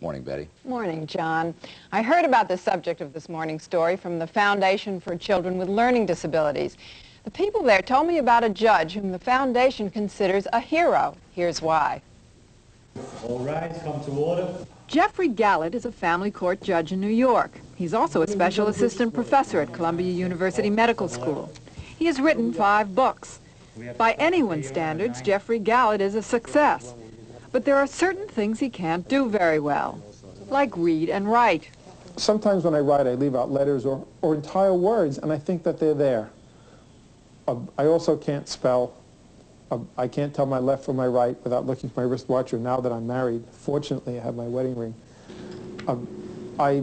Morning, Betty. Morning, John. I heard about the subject of this morning's story from the Foundation for Children with Learning Disabilities. The people there told me about a judge whom the foundation considers a hero. Here's why. All rise, come to order. Jeffry Gallet is a family court judge in New York. He's also a special assistant professor at Columbia University Medical School. He has written 5 books. By anyone's standards, Jeffry Gallet is a success. But there are certain things he can't do very well, like read and write. Sometimes when I write, I leave out letters or entire words, and I think that they're there. I also can't spell. I can't tell my left from my right without looking at my wristwatch, or now that I'm married, fortunately I have my wedding ring. I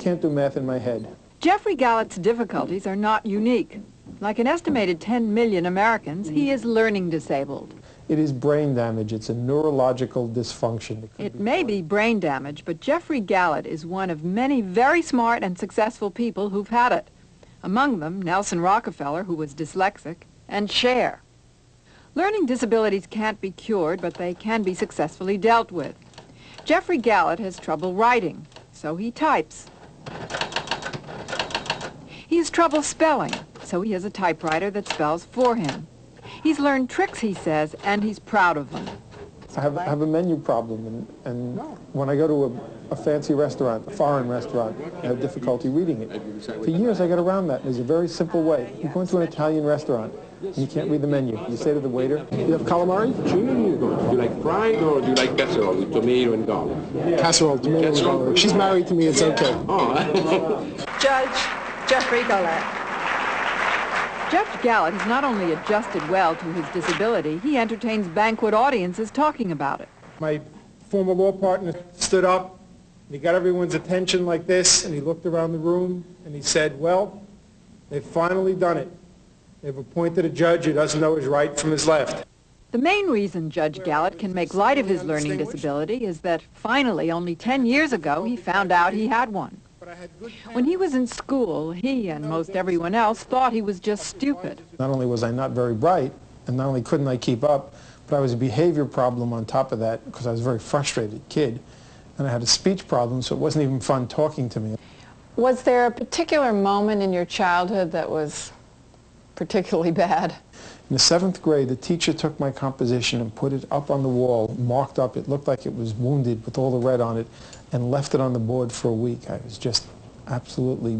can't do math in my head. Jeffry Gallet's difficulties are not unique. Like an estimated 10 million Americans, he is learning disabled. It is brain damage. It's a neurological dysfunction. It may be brain damage, but Jeffry Gallet is one of many very smart and successful people who've had it. Among them, Nelson Rockefeller, who was dyslexic, and Cher. Learning disabilities can't be cured, but they can be successfully dealt with. Jeffry Gallet has trouble writing, so he types. He has trouble spelling, so he has a typewriter that spells for him. He's learned tricks, he says, and he's proud of them. I have a menu problem, and when I go to a fancy restaurant, a foreign restaurant, I have difficulty reading it. For years I got around that. There's a very simple way. You go into an Italian restaurant, and you can't read the menu. You say to the waiter, "You have calamari?" Sure, do you like fried or do you like casserole with tomato and garlic? Casserole, tomato and garlic. She's married to me, it's okay. Oh. Judge Jeffry Gallet. Judge Gallet has not only adjusted well to his disability, he entertains banquet audiences talking about it. My former law partner stood up, and he got everyone's attention like this, and he looked around the room, and he said, "Well, they've finally done it. They've appointed a judge who doesn't know his right from his left." The main reason Judge Gallet can make light of his learning disability is that finally, only 10 years ago, he found out he had one. When he was in school, he and most everyone else thought he was just stupid. Not only was I not very bright, and not only couldn't I keep up, but I was a behavior problem on top of that because I was a very frustrated kid. And I had a speech problem, so it wasn't even fun talking to me. Was there a particular moment in your childhood that was particularly bad? In the 7th grade, the teacher took my composition and put it up on the wall, marked up. It looked like it was wounded with all the red on it, and left it on the board for a week. I was just absolutely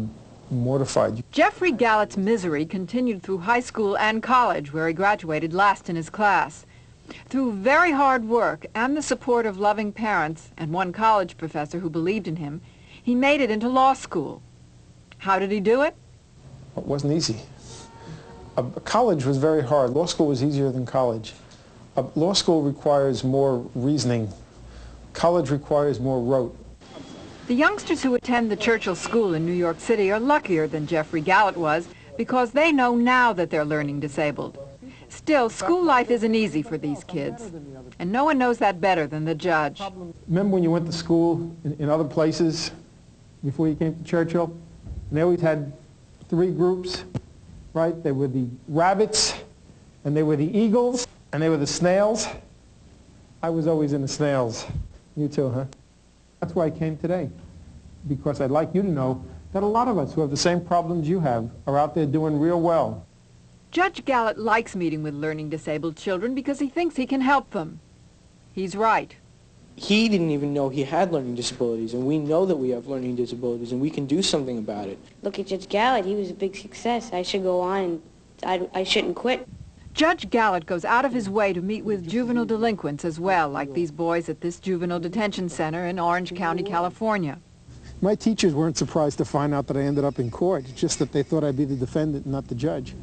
mortified. Jeffry Gallet's misery continued through high school and college, where he graduated last in his class. Through very hard work and the support of loving parents and one college professor who believed in him, he made it into law school. How did he do it? It wasn't easy. College was very hard. Law school was easier than college. Law school requires more reasoning. College requires more rote. The youngsters who attend the Churchill School in New York City are luckier than Jeffry Gallet was because they know now that they're learning disabled. Still, school life isn't easy for these kids, and no one knows that better than the judge. Remember when you went to school in other places before you came to Churchill? And they always had 3 groups, right? They were the rabbits, and they were the eagles, and they were the snails. I was always in the snails. You too, huh? That's why I came today, because I'd like you to know that a lot of us who have the same problems you have are out there doing real well. Judge Gallet likes meeting with learning disabled children because he thinks he can help them. He's right. He didn't even know he had learning disabilities, and we know that we have learning disabilities, and we can do something about it. Look at Judge Gallet. He was a big success. I should go on, and I shouldn't quit. Judge Gallet goes out of his way to meet with juvenile delinquents as well, like these boys at this juvenile detention center in Orange County, California. My teachers weren't surprised to find out that I ended up in court. It's just that they thought I'd be the defendant and not the judge.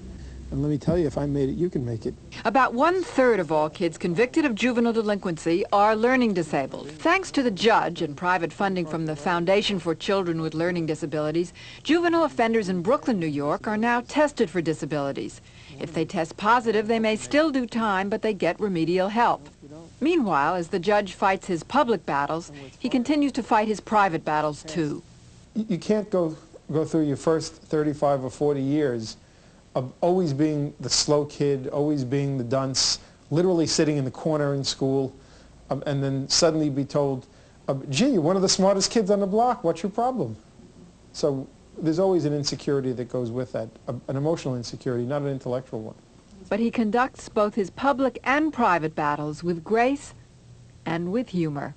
And let me tell you, if I made it, you can make it. About 1/3 of all kids convicted of juvenile delinquency are learning disabled. Thanks to the judge and private funding from the Foundation for Children with Learning Disabilities, juvenile offenders in Brooklyn, New York are now tested for disabilities. If they test positive, they may still do time, but they get remedial help. Meanwhile, as the judge fights his public battles, he continues to fight his private battles too. You can't go through your first 35 or 40 years of always being the slow kid, always being the dunce, literally sitting in the corner in school, and then suddenly be told, Gee, you're one of the smartest kids on the block. What's your problem? So there's always an insecurity that goes with that, an emotional insecurity, not an intellectual one. But he conducts both his public and private battles with grace and with humor.